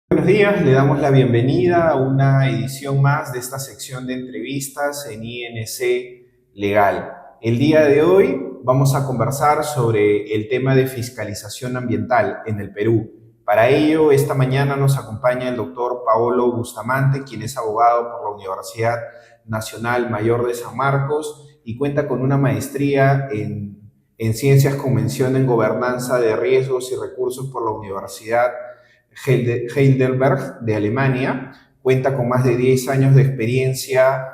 Buenos días, le damos la bienvenida a una edición más de esta sección de entrevistas en INC Legal. El día de hoy vamos a conversar sobre el tema de fiscalización ambiental en el Perú. Para ello, esta mañana nos acompaña el doctor Paolo Bustamante, quien es abogado por la Universidad Nacional Mayor de San Marcos y cuenta con una maestría en Ciencias con mención en Gobernanza de Riesgos y Recursos por la Universidad Heidelberg de Alemania. Cuenta con más de 10 años de experiencia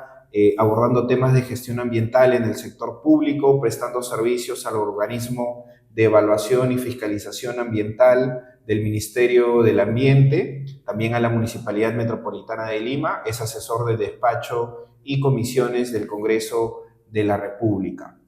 abordando temas de gestión ambiental en el sector público, prestando servicios al organismo de evaluación y fiscalización ambiental del Ministerio del Ambiente, también a la Municipalidad Metropolitana de Lima. Es asesor de despacho y comisiones del Congreso de la República.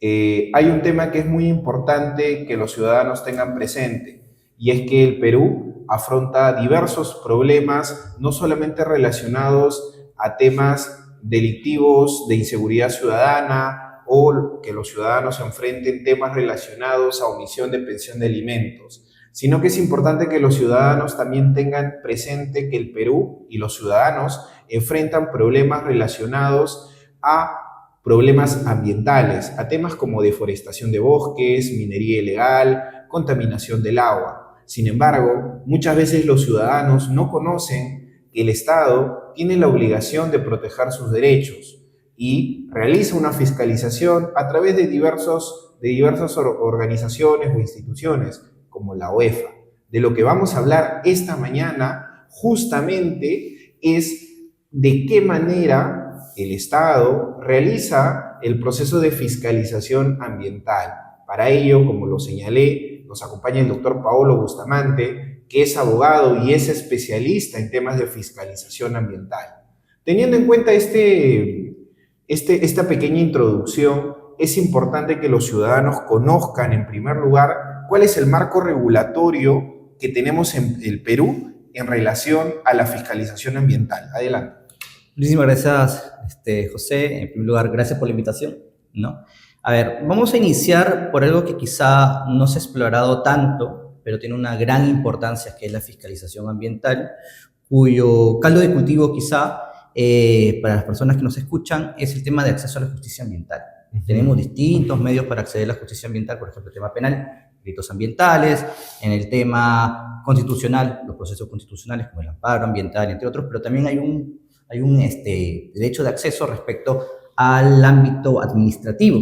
Hay un tema que es muy importante que los ciudadanos tengan presente, y es que el Perú afronta diversos problemas, no solamente relacionados a temas delictivos de inseguridad ciudadana o que los ciudadanos enfrenten temas relacionados a omisión de pensión de alimentos, sino que es importante que los ciudadanos también tengan presente que el Perú y los ciudadanos enfrentan problemas relacionados a problemas ambientales, a temas como deforestación de bosques, minería ilegal, contaminación del agua. Sin embargo, muchas veces los ciudadanos no conocen que el Estado tiene la obligación de proteger sus derechos y realiza una fiscalización a través de diversas organizaciones o instituciones, como la UEFA. De lo que vamos a hablar esta mañana justamente es de qué manera el Estado realiza el proceso de fiscalización ambiental. Para ello, como lo señalé, nos acompaña el doctor Paolo Bustamante, que es abogado y es especialista en temas de fiscalización ambiental. Teniendo en cuenta esta pequeña introducción, es importante que los ciudadanos conozcan, en primer lugar, cuál es el marco regulatorio que tenemos en el Perú en relación a la fiscalización ambiental. Adelante. Muchísimas gracias, José. En primer lugar, gracias por la invitación, ¿no? A ver, vamos a iniciar por algo que quizá no se ha explorado tanto, pero tiene una gran importancia, que es la fiscalización ambiental, cuyo caldo de cultivo quizá para las personas que nos escuchan es el tema de acceso a la justicia ambiental. Tenemos distintos medios para acceder a la justicia ambiental, por ejemplo, el tema penal, delitos ambientales, en el tema constitucional, los procesos constitucionales como el amparo ambiental, entre otros, pero también hay un derecho de acceso respecto al ámbito administrativo,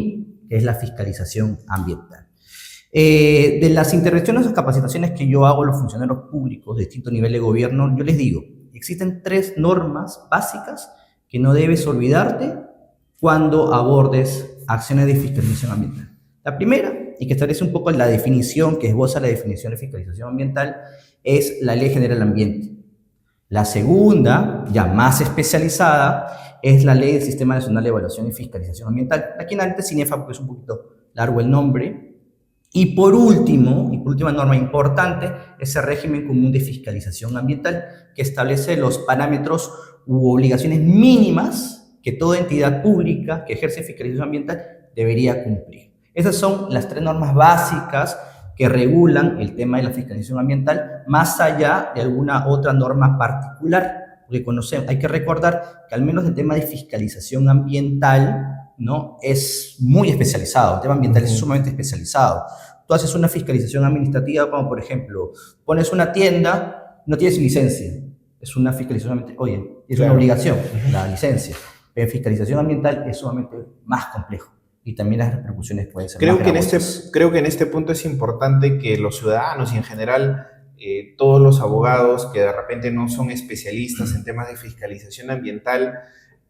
que es la fiscalización ambiental. De las intervenciones o capacitaciones que yo hago a los funcionarios públicos de distinto nivel de gobierno, yo les digo, existen 3 normas básicas que no debes olvidarte cuando abordes acciones de fiscalización ambiental. La primera, y que establece un poco la definición, que esboza la definición de fiscalización ambiental, es la Ley General del Ambiente. La segunda, ya más especializada, es la Ley del Sistema Nacional de Evaluación y Fiscalización Ambiental. Aquí en antes CINEFA, porque es un poquito largo el nombre. Y por última norma importante, es el régimen común de fiscalización ambiental, que establece los parámetros u obligaciones mínimas que toda entidad pública que ejerce fiscalización ambiental debería cumplir. Esas son las 3 normas básicas que regulan el tema de la fiscalización ambiental, más allá de alguna otra norma particular. Porque hay que recordar que al menos el tema de fiscalización ambiental, ¿no?, es muy especializado. El tema ambiental es sumamente especializado. Tú haces una fiscalización administrativa, como por ejemplo, pones una tienda, no tienes licencia. Es una fiscalización ambiental, oye, es una obligación, la licencia. Pero en fiscalización ambiental es sumamente más complejo. Y también las repercusiones pueden ser más gravosas. Creo que en este punto es importante que los ciudadanos y en general todos los abogados que de repente no son especialistas en temas de fiscalización ambiental,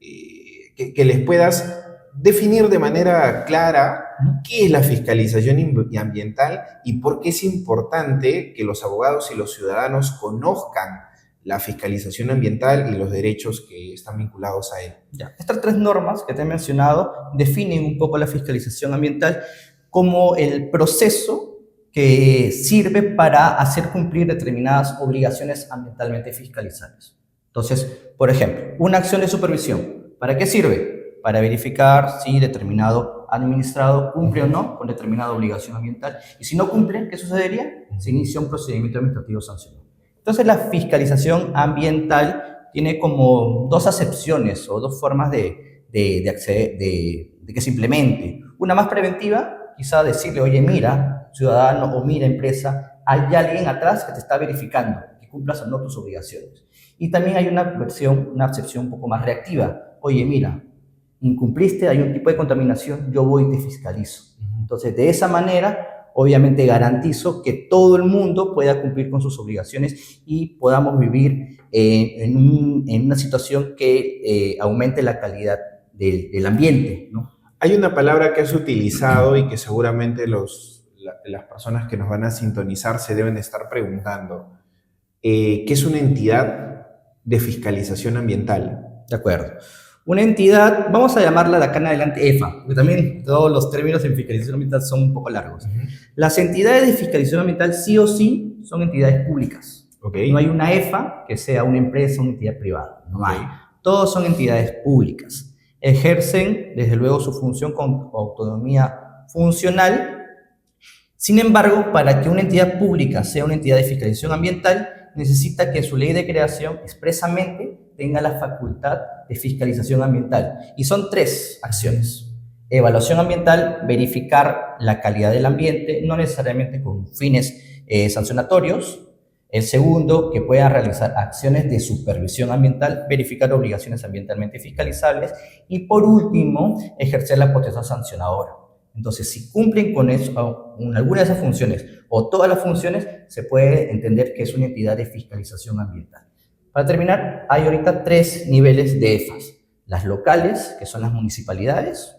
que les puedas definir de manera clara qué es la fiscalización ambiental y por qué es importante que los abogados y los ciudadanos conozcan la fiscalización ambiental y los derechos que están vinculados a él. Ya. Estas 3 normas que te he mencionado definen un poco la fiscalización ambiental como el proceso que sirve para hacer cumplir determinadas obligaciones ambientalmente fiscalizables. Entonces, por ejemplo, una acción de supervisión, ¿para qué sirve? Para verificar si determinado administrado cumple o no con determinada obligación ambiental. Y si no cumple, ¿qué sucedería? Se inicia un procedimiento administrativo sancionador. Entonces, la fiscalización ambiental tiene como dos acepciones o dos formas de que se implemente. Una más preventiva, quizá decirle, oye, mira, ciudadano o mira, empresa, hay alguien atrás que te está verificando que cumplas o no tus obligaciones. Y también hay una acepción un poco más reactiva. Oye, mira, incumpliste, hay un tipo de contaminación, yo voy y te fiscalizo. Entonces, de esa manera, obviamente garantizo que todo el mundo pueda cumplir con sus obligaciones y podamos vivir en una situación que aumente la calidad del ambiente, ¿no? Hay una palabra que has utilizado y que seguramente las personas que nos van a sintonizar se deben estar preguntando. ¿Qué es una entidad de fiscalización ambiental? De acuerdo. Una entidad, vamos a llamarla de acá en adelante EFA, porque también todos los términos en fiscalización ambiental son un poco largos. Las entidades de fiscalización ambiental sí o sí son entidades públicas. Okay. No hay una EFA que sea una empresa o una entidad privada. No hay. Todos son entidades públicas. Ejercen, desde luego, su función con autonomía funcional. Sin embargo, para que una entidad pública sea una entidad de fiscalización ambiental, necesita que su ley de creación expresamente tenga la facultad de fiscalización ambiental. Y son 3 acciones. Evaluación ambiental, verificar la calidad del ambiente, no necesariamente con fines sancionatorios. El segundo, que pueda realizar acciones de supervisión ambiental, verificar obligaciones ambientalmente fiscalizables. Y por último, ejercer la potestad sancionadora. Entonces, si cumplen con eso, con alguna de esas funciones o todas las funciones, se puede entender que es una entidad de fiscalización ambiental. Para terminar, hay ahorita 3 niveles de EFAs. Las locales, que son las municipalidades,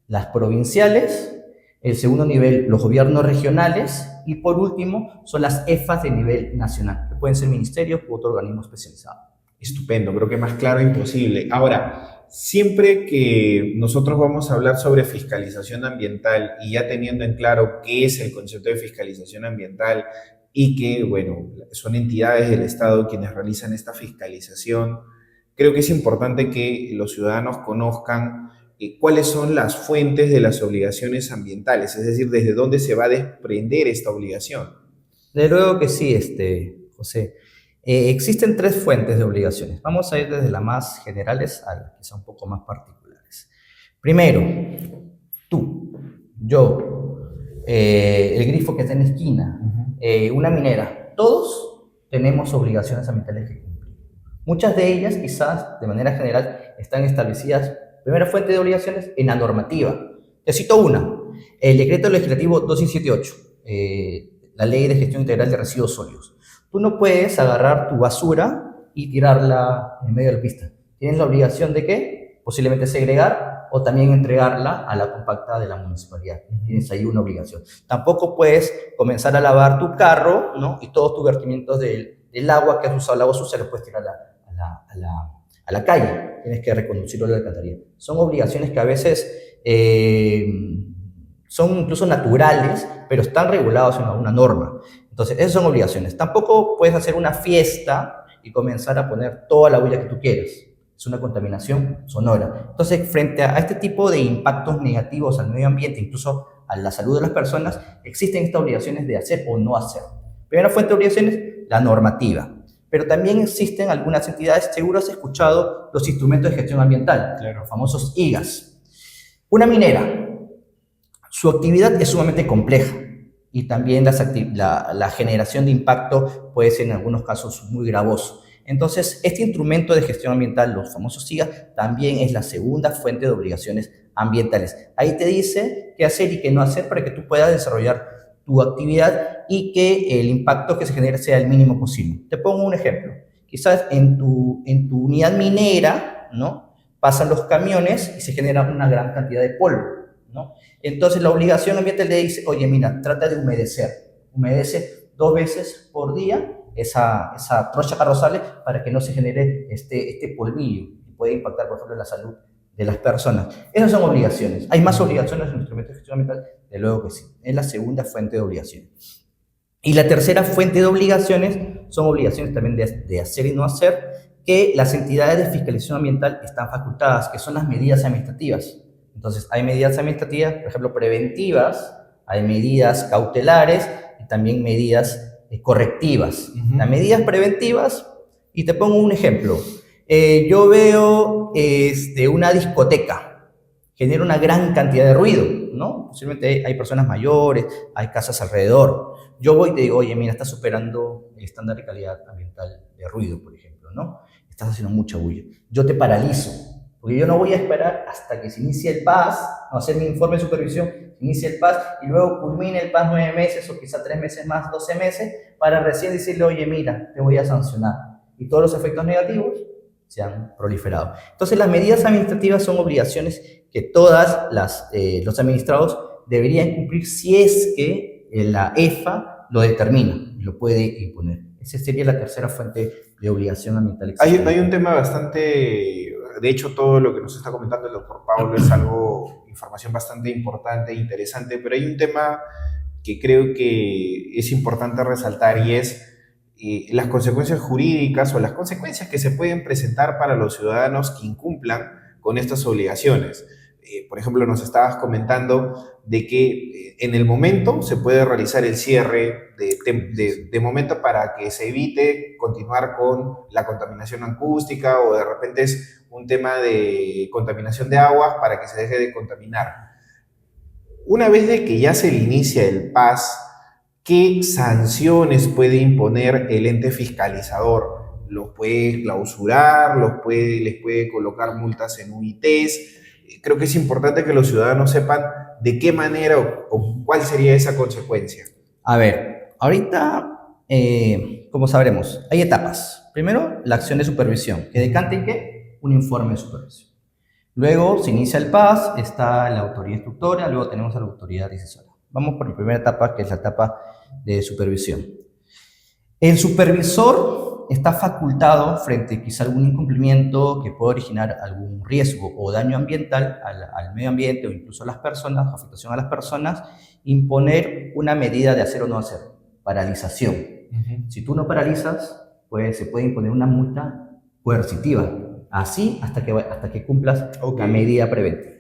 las provinciales, el segundo nivel, los gobiernos regionales, y por último, son las EFAs de nivel nacional, que pueden ser ministerios u otro organismo especializado. Estupendo, creo que más claro imposible. Ahora, siempre que nosotros vamos a hablar sobre fiscalización ambiental y ya teniendo en claro qué es el concepto de fiscalización ambiental y que, bueno, son entidades del Estado quienes realizan esta fiscalización, creo que es importante que los ciudadanos conozcan cuáles son las fuentes de las obligaciones ambientales, es decir, desde dónde se va a desprender esta obligación. De luego que sí, José. Existen 3 fuentes de obligaciones. Vamos a ir desde las más generales a las quizá un poco más particulares. Primero, tú, yo, el grifo que está en la esquina, una minera. Todos tenemos obligaciones ambientales que cumplir. Muchas de ellas, quizás de manera general, están establecidas, primera fuente de obligaciones, en la normativa. Te cito una, el decreto legislativo 2678, la ley de gestión integral de residuos sólidos. Tú no puedes agarrar tu basura y tirarla en medio de la pista. Tienes la obligación de ¿qué? Posiblemente segregar o también entregarla a la compacta de la municipalidad. Tienes ahí una obligación. Tampoco puedes comenzar a lavar tu carro, ¿no? Y todos tus vertimientos del agua que has usado, el agua sucia, lo puedes tirar a la calle. Tienes que reconducirlo a la alcantarilla. Son obligaciones que a veces son incluso naturales, pero están regulados en alguna norma. Entonces, esas son obligaciones. Tampoco puedes hacer una fiesta y comenzar a poner toda la bulla que tú quieras. Es una contaminación sonora. Entonces, frente a este tipo de impactos negativos al medio ambiente, incluso a la salud de las personas, existen estas obligaciones de hacer o no hacer. Primera fuente de obligaciones, la normativa. Pero también existen algunas entidades, seguro has escuchado los instrumentos de gestión ambiental, claro, los famosos IGAS. Una minera, su actividad es sumamente compleja y también la generación de impacto puede ser en algunos casos muy gravoso. Entonces, este instrumento de gestión ambiental, los famosos IGAS, también es la segunda fuente de obligaciones ambientales. Ahí te dice qué hacer y qué no hacer para que tú puedas desarrollar tu actividad y que el impacto que se genere sea el mínimo posible. Te pongo un ejemplo. Quizás en tu unidad minera, ¿no?, pasan los camiones y se genera una gran cantidad de polvo, ¿no? Entonces, la obligación ambiental le dice, oye, mira, trata de humedecer. Humedece 2 veces por día esa trocha carrozable para que no se genere este polvillo que puede impactar, por ejemplo, en la salud de las personas. Esas son obligaciones. ¿Hay más obligaciones en el instrumento de gestión ambiental? De luego que sí. Es la segunda fuente de obligaciones. Y la tercera fuente de obligaciones son obligaciones también de hacer y no hacer, que las entidades de fiscalización ambiental están facultadas, que son las medidas administrativas. Entonces, hay medidas administrativas, por ejemplo, preventivas, hay medidas cautelares y también medidas correctivas. Las medidas preventivas, y te pongo un ejemplo. Yo veo una discoteca, genera una gran cantidad de ruido, ¿no? Posiblemente hay personas mayores, hay casas alrededor. Yo voy y te digo, oye, mira, estás superando el estándar de calidad ambiental de ruido, por ejemplo, ¿no? Estás haciendo mucha bulla. Yo te paralizo, porque yo no voy a esperar hasta que se inicie el PAS, a hacer mi informe de supervisión, se inicie el PAS y luego culmine el PAS 9 meses o quizá 3 meses más, 12 meses, para recién decirle, oye, mira, te voy a sancionar. Y todos los efectos negativos se han proliferado. Entonces, las medidas administrativas son obligaciones que todas los administrados deberían cumplir si es que la EFA lo determina y lo puede imponer. Esa sería la tercera fuente de obligación ambiental existente. Hay un tema bastante, de hecho todo lo que nos está comentando el doctor Pablo es algo, información bastante importante e interesante, pero hay un tema que creo que es importante resaltar y es las consecuencias jurídicas o las consecuencias que se pueden presentar para los ciudadanos que incumplan con estas obligaciones. Por ejemplo, nos estabas comentando de que en el momento se puede realizar el cierre de momento para que se evite continuar con la contaminación acústica o de repente es un tema de contaminación de aguas para que se deje de contaminar. Una vez de que ya se le inicia el PAS, ¿qué sanciones puede imponer el ente fiscalizador? ¿Los puede clausurar? ¿Les puede colocar multas en UITs? Creo que es importante que los ciudadanos sepan de qué manera o cuál sería esa consecuencia. A ver, ahorita, como sabremos, hay etapas. Primero, la acción de supervisión, que decanta en qué? Un informe de supervisión. Luego se inicia el PAS, está la autoridad instructora, luego tenemos a la autoridad decisora. Vamos por la primera etapa, que es la etapa de supervisión. El supervisor está facultado frente quizá a algún incumplimiento que pueda originar algún riesgo o daño ambiental al medio ambiente o incluso a las personas, afectación a las personas, imponer una medida de hacer o no hacer, paralización. Si tú no paralizas, pues se puede imponer una multa coercitiva, así hasta que cumplas la medida preventiva.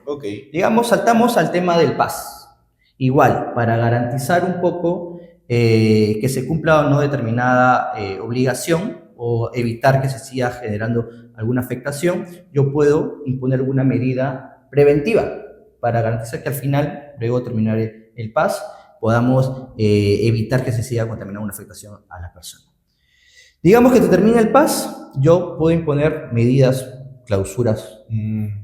Digamos, saltamos al tema del PAS. Igual, para garantizar un poco que se cumpla o no determinada obligación o evitar que se siga generando alguna afectación, yo puedo imponer alguna medida preventiva para garantizar que al final, luego de terminar el PAS, podamos evitar que se siga contaminando una afectación a la persona. Digamos que se termina el PAS, yo puedo imponer medidas, clausuras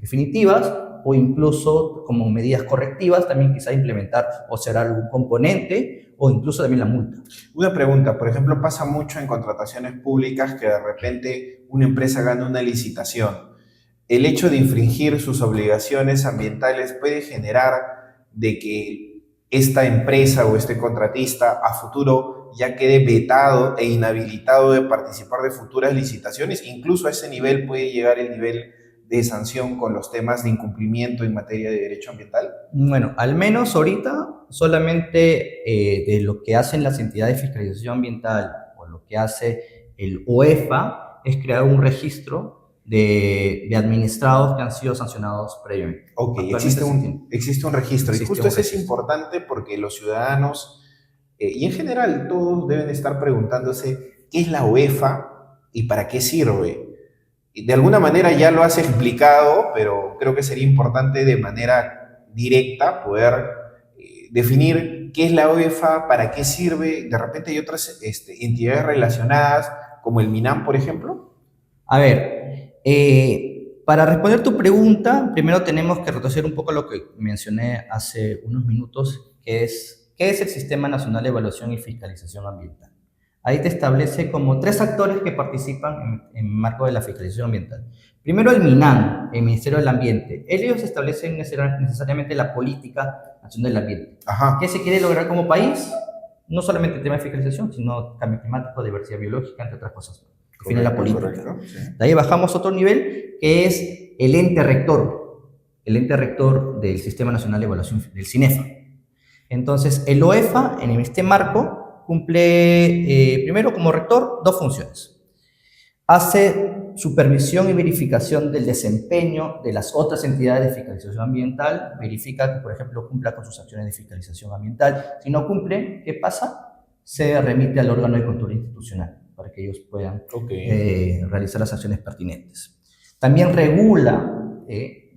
definitivas, o incluso como medidas correctivas, también quizá implementar o cerrar algún componente, o incluso también la multa. Una pregunta, por ejemplo, pasa mucho en contrataciones públicas que de repente una empresa gana una licitación. El hecho de infringir sus obligaciones ambientales puede generar de que esta empresa o este contratista a futuro ya quede vetado e inhabilitado de participar de futuras licitaciones. Incluso a ese nivel puede llegar el nivel de sanción con los temas de incumplimiento en materia de derecho ambiental? Bueno, al menos ahorita solamente de lo que hacen las entidades de fiscalización ambiental o lo que hace el OEFA es crear un registro de administrados que han sido sancionados previamente. Ok, existe un registro. Y justo eso es importante porque los ciudadanos y en general todos deben estar preguntándose qué es la OEFA y para qué sirve. De alguna manera ya lo has explicado, pero creo que sería importante de manera directa poder definir qué es la OEFA, para qué sirve. De repente hay otras entidades relacionadas, como el MINAM, por ejemplo. A ver, para responder tu pregunta, primero tenemos que retroceder un poco a lo que mencioné hace unos minutos, que es, ¿qué es el Sistema Nacional de Evaluación y Fiscalización Ambiental? Ahí te establece como 3 actores que participan en marco de la fiscalización ambiental. Primero el MINAM, el Ministerio del Ambiente. Ellos establecen necesariamente la política nacional del ambiente. ¿Qué se quiere lograr como país? No solamente el tema de fiscalización, sino cambio climático, diversidad biológica, entre otras cosas. Define la política. Sí. De ahí bajamos a otro nivel, que es el ente rector del Sistema Nacional de Evaluación, del CINEFA. Entonces, el OEFA, en este marco, cumple primero como rector 2 funciones. Hace supervisión y verificación del desempeño de las otras entidades de fiscalización ambiental, verifica que, por ejemplo, cumpla con sus acciones de fiscalización ambiental. Si no cumple, ¿qué pasa? se remite al órgano de control institucional para que ellos puedan Ok. realizar las acciones pertinentes. También regula,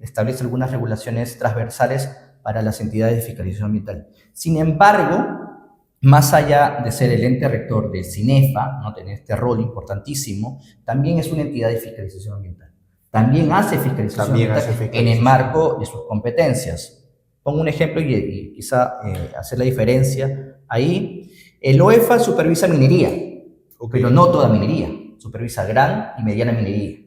establece algunas regulaciones transversales para las entidades de fiscalización ambiental. Sin embargo, más allá de ser el ente rector del CINEFA, ¿no?, tener este rol importantísimo, también es una entidad de fiscalización ambiental. También hace fiscalización También ambiental hace en el fiscalización. marco de sus competencias. Pongo un ejemplo y quizá hacer la diferencia ahí. El OEFA supervisa minería, pero no toda minería. Supervisa gran y mediana minería.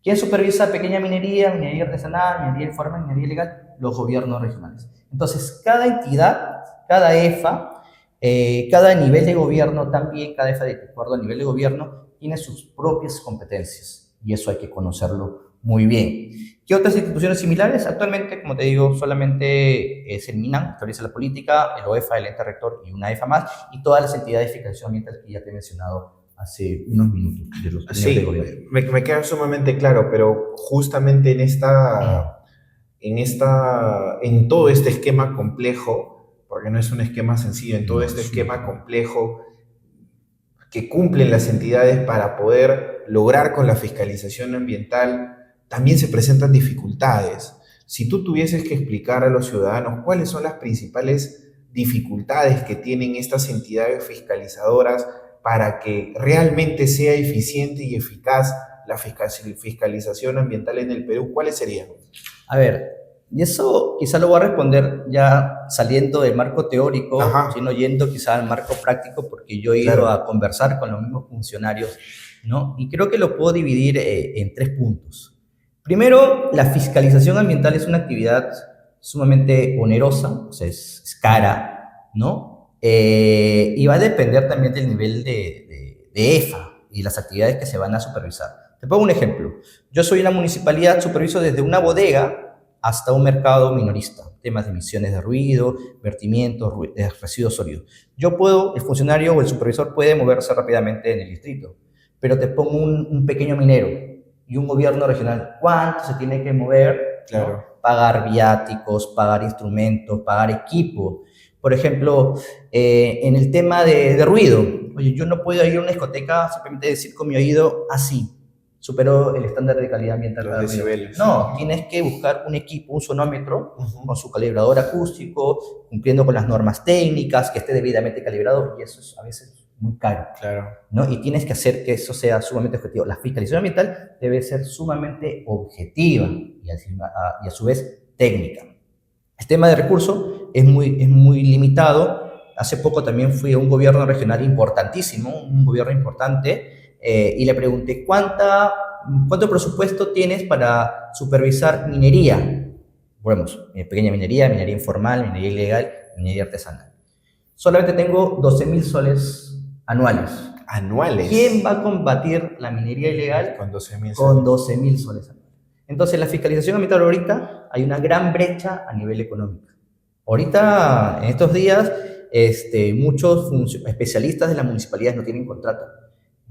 ¿Quién supervisa pequeña minería, minería artesanal, minería informal, minería ilegal? Los gobiernos regionales. Entonces, cada entidad, cada EFA, cada nivel de gobierno también, cada EFA de acuerdo al nivel de gobierno, tiene sus propias competencias y eso hay que conocerlo muy bien. ¿Qué otras instituciones similares? Actualmente, como te digo, solamente es el MINAM, que realiza la política, el OEFA, el ente rector y una EFA más, y todas las entidades de fiscalización ambiental que ya te he mencionado hace unos minutos de los niveles de gobierno. Sí, me queda sumamente claro, pero justamente en todo este esquema complejo, porque no es un esquema sencillo, en todo este esquema complejo que cumplen las entidades para poder lograr con la fiscalización ambiental, también se presentan dificultades. Si tú tuvieses que explicar a los ciudadanos cuáles son las principales dificultades que tienen estas entidades fiscalizadoras para que realmente sea eficiente y eficaz la fiscalización ambiental en el Perú, ¿cuáles serían? A ver, y eso quizá lo voy a responder ya saliendo del marco teórico, Ajá, sino yendo quizá al marco práctico, porque yo he ido claro. a conversar con los mismos funcionarios, ¿no? Y creo que lo puedo dividir en tres puntos. Primero, la fiscalización ambiental es una actividad sumamente onerosa, o sea, es cara, ¿no? Y va a depender también del nivel de EFA y las actividades que se van a supervisar. Te pongo un ejemplo. Yo soy una municipalidad, superviso desde una bodega hasta un mercado minorista, temas de emisiones de ruido, vertimientos, residuos sólidos. El funcionario o el supervisor puede moverse rápidamente en el distrito, pero te pongo un pequeño minero y un gobierno regional. ¿Cuánto se tiene que mover? Claro. ¿No? Pagar viáticos, pagar instrumentos, pagar equipo. Por ejemplo, en el tema de ruido, oye, yo no puedo ir a una discoteca simplemente decir con mi oído así, superó el estándar de calidad ambiental Los para ruido. decibeles. No, tienes que buscar un equipo, un sonómetro, con su calibrador acústico, cumpliendo con las normas técnicas, que esté debidamente calibrado, y eso es a veces muy caro, Claro. ¿no? Y tienes que hacer que eso sea sumamente objetivo. La fiscalización ambiental debe ser sumamente objetiva y a su vez técnica. El tema de recursos es muy limitado. Hace poco también fui a un gobierno regional importantísimo, un gobierno importante, y le pregunté, ¿cuánto presupuesto tienes para supervisar minería? Bueno, pequeña minería, minería informal, minería ilegal, minería artesanal. Solamente tengo 12.000 soles anuales. Anuales. ¿Quién va a combatir la minería ilegal con 12.000 con 12.000 soles anuales? Entonces, la fiscalización ambiental ahorita hay una gran brecha a nivel económico. Ahorita, en estos días, muchos especialistas de las municipalidades no tienen contrato.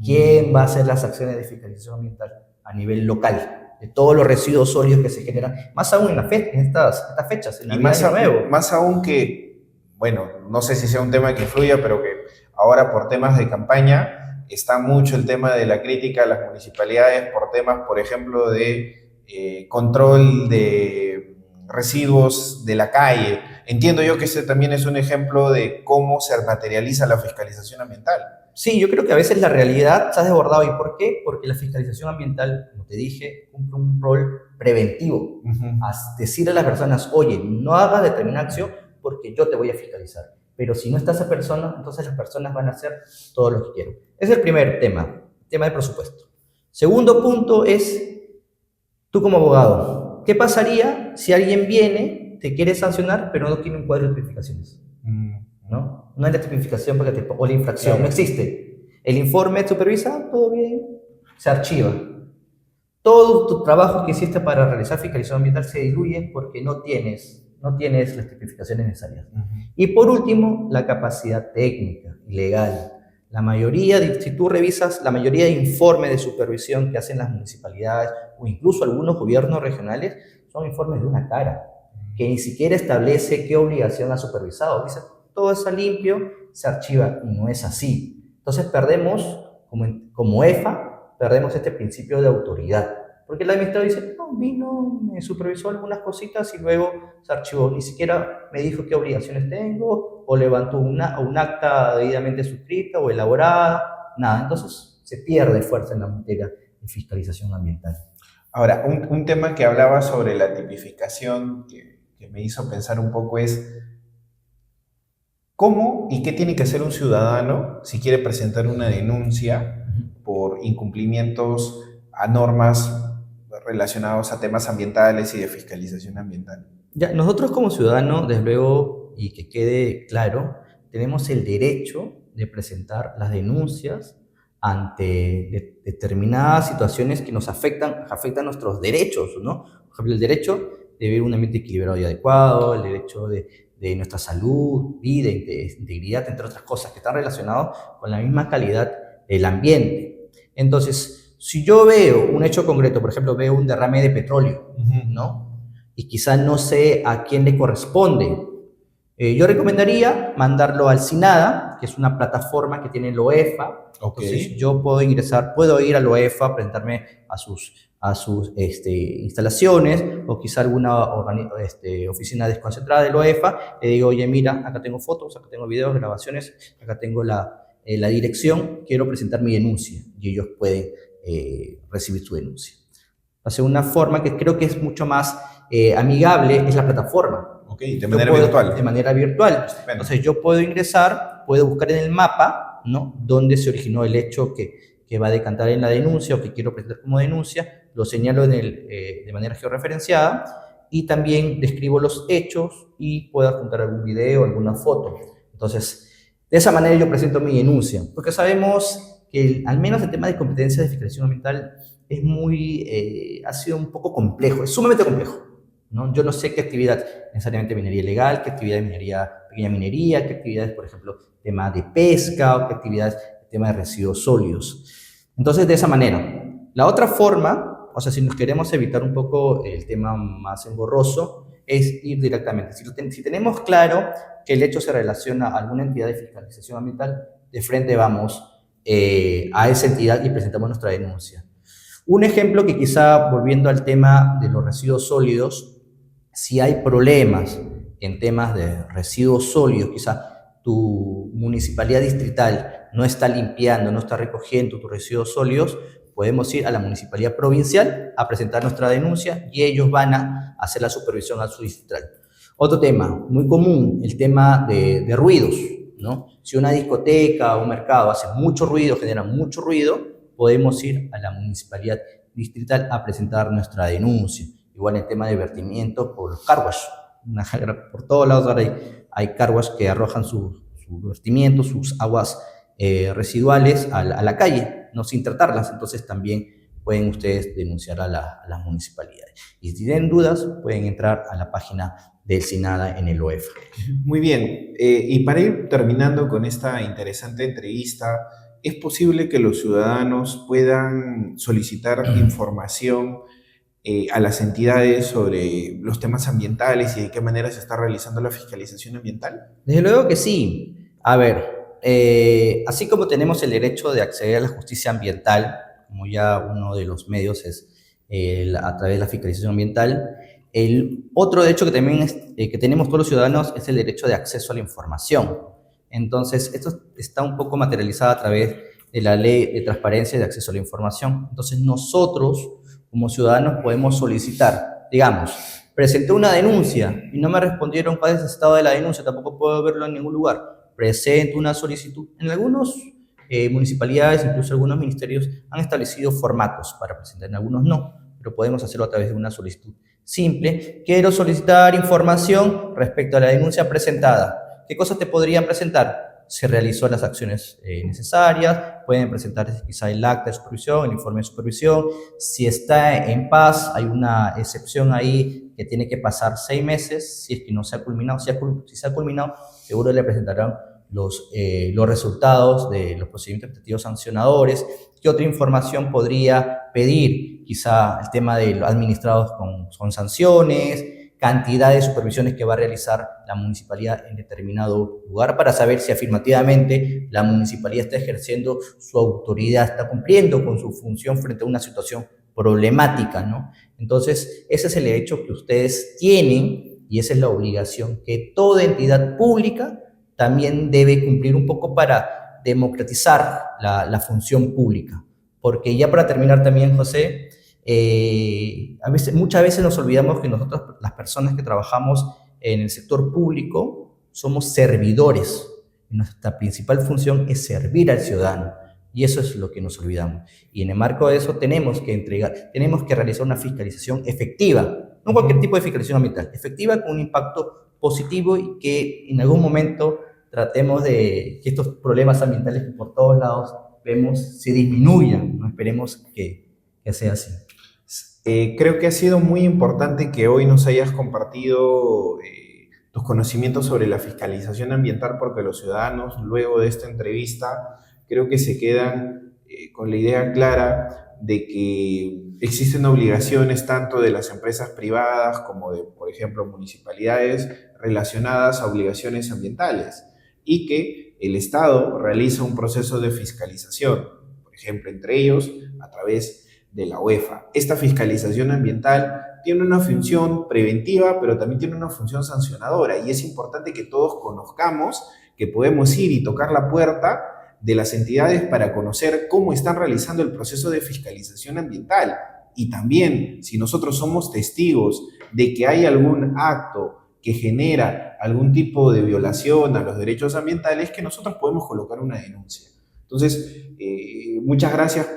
¿Quién va a hacer las acciones de fiscalización ambiental a nivel local? De todos los residuos sólidos que se generan, más aún en estas fechas, en Y Navidad más aún que, bueno, no sé si sea un tema que influya, pero que ahora por temas de campaña está mucho el tema de la crítica a las municipalidades por temas, por ejemplo, de control de residuos de la calle. Entiendo yo que ese también es un ejemplo de cómo se materializa la fiscalización ambiental. Sí, yo creo que a veces la realidad se ha desbordado. ¿Y por qué? Porque la fiscalización ambiental, como te dije, cumple un rol preventivo. Decirle a las personas, oye, no hagas determinada acción porque yo te voy a fiscalizar. Pero si no está esa persona, entonces las personas van a hacer todo lo que quieren. Ese es el primer tema de presupuesto. Segundo punto es, tú como abogado, ¿qué pasaría si alguien viene, te quiere sancionar, pero no tiene un cuadro de tipificaciones? ¿No? No hay la tipificación o la infracción, claro. No existe. El informe supervisa, todo bien, se archiva. Todo tu trabajo que hiciste para realizar fiscalización ambiental se diluye porque no tienes las tipificaciones necesarias. Y por último, la capacidad técnica y legal. Si tú revisas la mayoría de informes de supervisión que hacen las municipalidades o incluso algunos gobiernos regionales, son informes de una cara, que ni siquiera establece qué obligación ha supervisado. Dice, todo está limpio, se archiva, y no es así. Entonces perdemos, como EFA, perdemos este principio de autoridad. Porque el administrador dice, no, vino, me supervisó algunas cositas y luego se archivó. Ni siquiera me dijo qué obligaciones tengo, o levantó un acta debidamente suscrita o elaborada, nada. Entonces se pierde fuerza en la materia de fiscalización ambiental. Ahora, un tema que hablaba sobre la tipificación que me hizo pensar un poco es cómo y qué tiene que hacer un ciudadano si quiere presentar una denuncia por incumplimientos a normas relacionados a temas ambientales y de fiscalización ambiental. Ya, nosotros como ciudadanos, desde luego, y que quede claro, tenemos el derecho de presentar las denuncias ante determinadas situaciones que nos afectan nuestros derechos, ¿no? Por ejemplo, el derecho de vivir un ambiente equilibrado y adecuado, el derecho de nuestra salud, vida, integridad, entre otras cosas que están relacionados con la misma calidad del ambiente. Entonces, si yo veo un hecho concreto, por ejemplo, veo un derrame de petróleo, ¿no? Y quizá no sé a quién le corresponde, yo recomendaría mandarlo al SINADA, que es una plataforma que tiene el OEFA. Okay. Entonces yo puedo ir al OEFA, presentarme a sus instalaciones, o quizá alguna oficina desconcentrada del OEFA, le digo, oye, mira, acá tengo fotos, acá tengo videos, grabaciones, acá tengo la dirección, quiero presentar mi denuncia, y ellos pueden recibir su denuncia. La segunda forma, que creo que es mucho más amigable, es la plataforma. Ok, de manera virtual. De manera virtual. Entonces yo puedo ingresar, puedo buscar en el mapa, ¿no?, dónde se originó el hecho que va a decantar en la denuncia o que quiero presentar como denuncia, lo señalo de manera georreferenciada, y también describo los hechos y puedo adjuntar algún video, alguna foto. Entonces, de esa manera yo presento mi denuncia, porque sabemos que al menos el tema de competencia de fiscalización ambiental es ha sido un poco complejo, es sumamente complejo, ¿no? Yo no sé qué actividad necesariamente minería ilegal, qué actividad de pequeña minería, qué actividades, por ejemplo, tema de pesca, o qué actividades, tema de residuos sólidos. Entonces, de esa manera. La otra forma, o sea, si nos queremos evitar un poco el tema más engorroso, es ir directamente. Si tenemos claro que el hecho se relaciona a alguna entidad de fiscalización ambiental, de frente vamos a esa entidad y presentamos nuestra denuncia. Un ejemplo que quizá, volviendo al tema de los residuos sólidos, si hay problemas en temas de residuos sólidos, quizá tu municipalidad distrital no está limpiando, no está recogiendo tus residuos sólidos, podemos ir a la municipalidad provincial a presentar nuestra denuncia y ellos van a hacer la supervisión a su distrital. Otro tema muy común, el tema de ruidos, ¿no? Si una discoteca o un mercado hace mucho ruido, genera mucho ruido, podemos ir a la municipalidad distrital a presentar nuestra denuncia. Igual el tema de vertimientos por los car wash. Por todos lados ahora hay car wash que arrojan sus vertimientos, sus aguas residuales a la calle, no sin tratarlas. Entonces también pueden ustedes denunciar a las municipalidades. Y si tienen dudas, pueden entrar a la página del SINADA en el OEFA. Muy bien. Y para ir terminando con esta interesante entrevista, ¿es posible que los ciudadanos puedan solicitar información a las entidades sobre los temas ambientales y de qué manera se está realizando la fiscalización ambiental? Desde luego que sí. A ver, así como tenemos el derecho de acceder a la justicia ambiental, como ya uno de los medios es a través de la fiscalización ambiental, el otro derecho que también que tenemos todos los ciudadanos es el derecho de acceso a la información. Entonces, esto está un poco materializado a través de la Ley de Transparencia y de Acceso a la Información. Entonces, nosotros, como ciudadanos, podemos solicitar, digamos, presenté una denuncia y no me respondieron cuál es el estado de la denuncia, tampoco puedo verlo en ningún lugar. Presento una solicitud. En algunas municipalidades, incluso algunos ministerios, han establecido formatos para presentar, en algunos no, pero podemos hacerlo a través de una solicitud simple. Quiero solicitar información respecto a la denuncia presentada. ¿Qué cosas te podrían presentar? Se realizó las acciones necesarias, pueden presentar quizá el acta de supervisión, el informe de supervisión. Si está en paz, hay una excepción ahí que tiene que pasar 6 meses, si es que no se ha culminado. Si se ha culminado, seguro le presentarán los resultados de los procedimientos administrativos sancionadores. ¿Qué otra información podría pedir? Quizá el tema de los administrados con sanciones, cantidad de supervisiones que va a realizar la municipalidad en determinado lugar para saber si afirmativamente la municipalidad está ejerciendo su autoridad, está cumpliendo con su función frente a una situación problemática, ¿no? Entonces, ese es el hecho que ustedes tienen y esa es la obligación que toda entidad pública también debe cumplir un poco para democratizar la función pública. Porque ya para terminar también, José, muchas veces nos olvidamos que nosotros, las personas que trabajamos en el sector público, somos servidores. Nuestra principal función es servir al ciudadano. Y eso es lo que nos olvidamos. Y en el marco de eso tenemos que realizar una fiscalización efectiva, no cualquier tipo de fiscalización ambiental, efectiva con un impacto positivo y que en algún momento tratemos de que estos problemas ambientales que por todos lados vemos se disminuyan, ¿no? Esperemos que sea así. Creo que ha sido muy importante que hoy nos hayas compartido tus conocimientos sobre la fiscalización ambiental, porque los ciudadanos, luego de esta entrevista, creo que se quedan con la idea clara de que existen obligaciones tanto de las empresas privadas como de, por ejemplo, municipalidades relacionadas a obligaciones ambientales y que el Estado realiza un proceso de fiscalización, por ejemplo, entre ellos a través de la UEFA. Esta fiscalización ambiental tiene una función preventiva, pero también tiene una función sancionadora y es importante que todos conozcamos que podemos ir y tocar la puerta de las entidades para conocer cómo están realizando el proceso de fiscalización ambiental. Y también, si nosotros somos testigos de que hay algún acto que genera algún tipo de violación a los derechos ambientales, que nosotros podemos colocar una denuncia. Entonces, muchas gracias.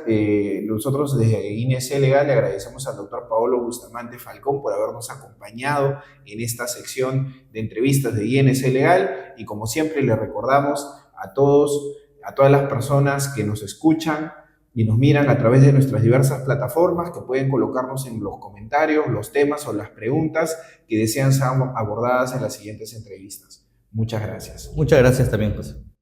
Nosotros desde INC Legal le agradecemos al doctor Paolo Bustamante Falcón por habernos acompañado en esta sección de entrevistas de INC Legal y como siempre le recordamos a todas las personas que nos escuchan y nos miran a través de nuestras diversas plataformas que pueden colocarnos en los comentarios los temas o las preguntas que desean ser abordadas en las siguientes entrevistas. Muchas gracias. Muchas gracias también, José.